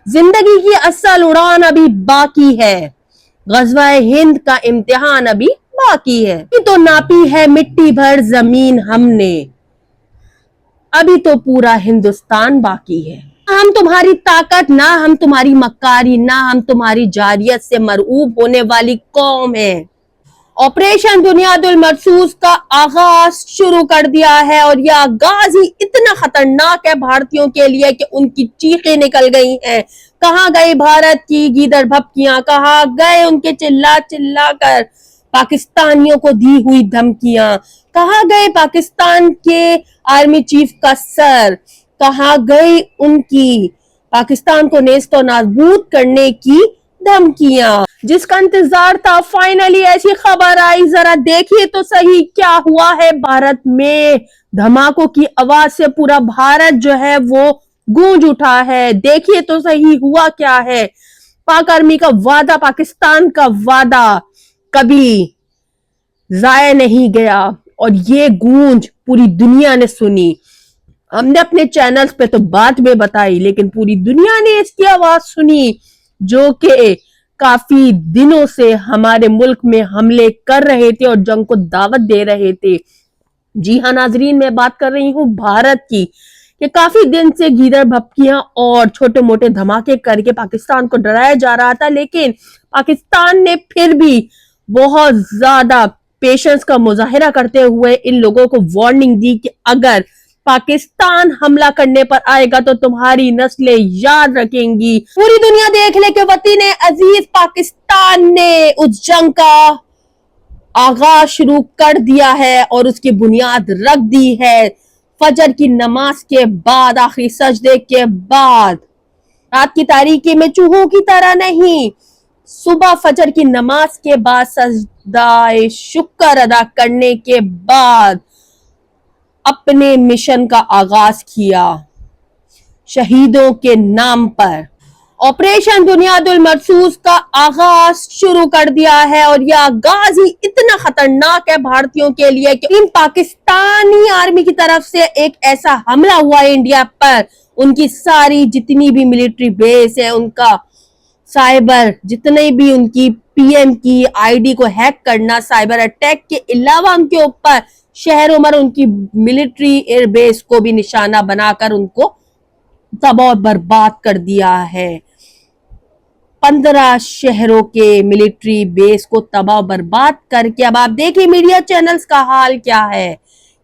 जिंदगी की असल उड़ान अभी बाकी है, गज़वा हिंद का इम्तिहान अभी बाकी है। तो नापी है मिट्टी भर जमीन हमने, अभी तो पूरा हिंदुस्तान बाकी है। हम तुम्हारी ताकत ना, हम तुम्हारी मक्कारी ना, हम तुम्हारी जारियत से मरऊब होने वाली कौम है। ऑपरेशन बुनियादुल मरसूस का आगाज शुरू कर दिया है और यह आगाज ही इतना खतरनाक है भारतीयों के लिए कि उनकी चीखें निकल गई हैं। कहाँ गई भारत की गीदड़ भपकियां, कहाँ गए उनके चिल्ला चिल्ला कर पाकिस्तानियों को दी हुई धमकियां, कहाँ गए पाकिस्तान के आर्मी चीफ का सर, कहाँ गई उनकी पाकिस्तान को नेस्तो नाबूद करने की धमकियां। जिसका इंतजार था, फाइनली ऐसी खबर आई। जरा देखिए तो सही क्या हुआ है भारत में। धमाकों की आवाज से पूरा भारत जो है वो गूंज उठा है। देखिए तो सही हुआ क्या है। पाक आर्मी का वादा, पाकिस्तान का वादा कभी जाया नहीं गया और ये गूंज पूरी दुनिया ने सुनी। हमने अपने चैनल्स पे तो बात में बताई, लेकिन पूरी दुनिया ने इसकी आवाज सुनी, जो कि काफी दिनों से हमारे मुल्क में हमले कर रहे थे और जंग को दावत दे रहे थे। जी हाँ नाजरीन, मैं बात कर रही हूँ भारत की, कि काफी दिन से गीदड़ भपकियां और छोटे मोटे धमाके करके पाकिस्तान को डराया जा रहा था, लेकिन पाकिस्तान ने फिर भी बहुत ज्यादा पेशेंस का मुजाहिरा करते हुए इन लोगों को वार्निंग दी कि अगर पाकिस्तान हमला करने पर आएगा तो तुम्हारी नस्लें याद रखेंगी। पूरी दुनिया देख ले कि वतन अजीज पाकिस्तान ने उस जंग का आगाज शुरू कर दिया है और उसकी बुनियाद रख दी है। फजर की नमाज के बाद, आखिरी सजदे के बाद, रात की तारीकी में चूहों की तरह नहीं, सुबह फजर की नमाज के बाद सजदाए शुक्र अदा करने के बाद अपने मिशन का आगाज किया शहीदों के नाम पर। ऑपरेशन बुनियादुल मरसूस का आगाज शुरू कर दिया है और यह आगाज ही इतना खतरनाक है भारतीयों के लिए कि इन पाकिस्तानी आर्मी की तरफ से एक ऐसा हमला हुआ है इंडिया पर, उनकी सारी जितनी भी मिलिट्री बेस है, उनका साइबर, जितने भी उनकी पीएम की आईडी को हैक करना, साइबर अटैक के अलावा उनके ऊपर शहरों में उनकी मिलिट्री एयर बेस को भी निशाना बनाकर उनको तबाह बर्बाद कर दिया है। 15 शहरों के मिलिट्री बेस को तबाह बर्बाद करके अब आप देखिए मीडिया चैनल्स का हाल क्या है,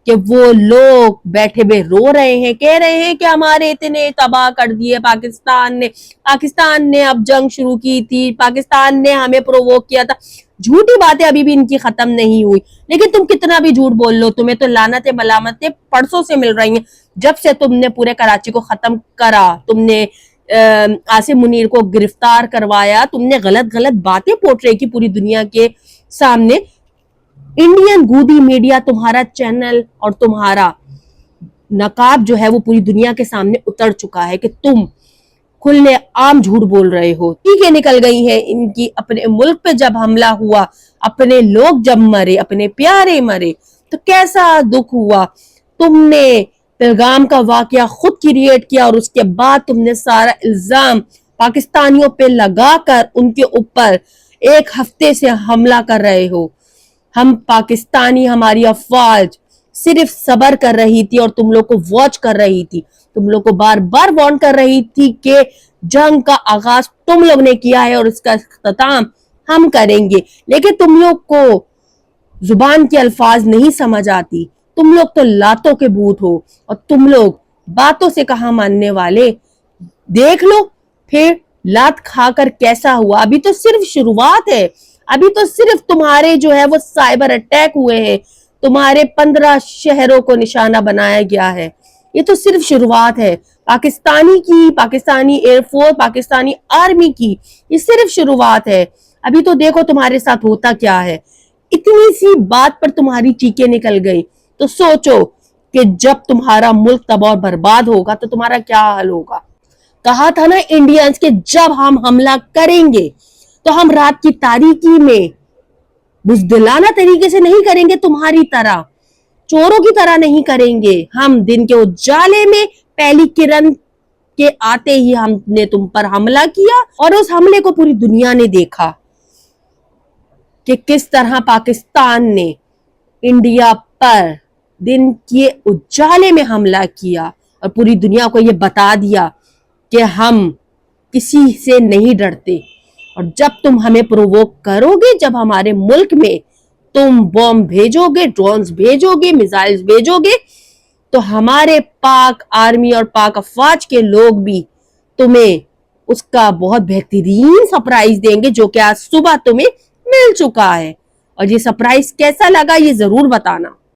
कि वो लोग बैठे हुए रो रहे हैं, कह रहे हैं कि हमारे इतने तबाह कर दिए पाकिस्तान ने अब जंग शुरू की थी, पाकिस्तान ने हमें प्रोवोक किया था। झूठी बातें अभी भी इनकी खत्म नहीं हुई, लेकिन तुम कितना भी झूठ बोल लो, तुम्हें तो लानतें मलामतें परसों से मिल रही हैं। जब से तुमने पूरे कराची को खत्म करा, तुमने आसिम मुनीर को गिरफ्तार करवाया, तुमने गलत गलत बातें पोर्ट्रे की पूरी दुनिया के सामने, इंडियन गूदी मीडिया, तुम्हारा चैनल और तुम्हारा नकाब जो है वो पूरी दुनिया के सामने उतर चुका है कि तुम खुले आम झूठ बोल रहे हो। चीखें निकल गई हैं इनकी। अपने मुल्क पे जब हमला हुआ, अपने लोग जब मरे, अपने प्यारे मरे, तो कैसा दुख हुआ। तुमने पहलगाम का वाकया खुद क्रिएट किया और उसके बाद तुमने सारा इल्जाम पाकिस्तानियों पे लगाकर उनके ऊपर एक हफ्ते से हमला कर रहे हो। हम पाकिस्तानी, हमारी अफवाज सिर्फ सबर कर रही थी और तुम लोग को वॉच कर रही थी, तुम लोग को बार बार वार्न कर रही थी कि जंग का आगाज तुम लोग ने किया है और इसका इख्तिताम हम करेंगे, लेकिन तुम लोग को जुबान के अल्फाज नहीं समझ आती। तुम लोग तो लातों के भूत हो और तुम लोग बातों से कहां मानने वाले। देख लो फिर लात खाकर कैसा हुआ। अभी तो सिर्फ शुरुआत है, अभी तो सिर्फ तुम्हारे जो है वो साइबर अटैक हुए हैं, तुम्हारे 15 शहरों को निशाना बनाया गया है। ये तो सिर्फ शुरुआत है पाकिस्तानी एयरफोर्स, पाकिस्तानी आर्मी की, ये सिर्फ शुरुआत है। अभी तो देखो तुम्हारे साथ होता क्या है। इतनी सी बात पर तुम्हारी चीखें निकल गई, तो सोचो कि जब तुम्हारा मुल्क तबाह बर्बाद होगा तो तुम्हारा क्या हाल होगा। कहा था ना इंडियंस के जब हम हमला करेंगे तो हम रात की तारीकी में बुज़दिलाना तरीके से नहीं करेंगे, तुम्हारी तरह चोरों की तरह नहीं करेंगे। हम दिन के उजाले में पहली किरण کے آتے ہی ہم نے تم پر حملہ کیا اور اس حملے کو پوری دنیا نے دیکھا کہ کس طرح پاکستان نے انڈیا پر دن کے اجالے میں حملہ کیا اور پوری دنیا کو یہ بتا دیا کہ ہم کسی سے نہیں ڈرتے، اور جب تم ہمیں پرووک کرو گے، جب ہمارے ملک میں تم بم بھیجو گے، ڈرونز بھیجو گے، میزائلز بھیجو گے، تو ہمارے پاک آرمی اور پاک افواج کے لوگ بھی تمہیں اس کا بہت بہترین سرپرائز دیں گے، جو کہ آج صبح تمہیں مل چکا ہے۔ اور یہ سرپرائز کیسا لگا یہ ضرور بتانا۔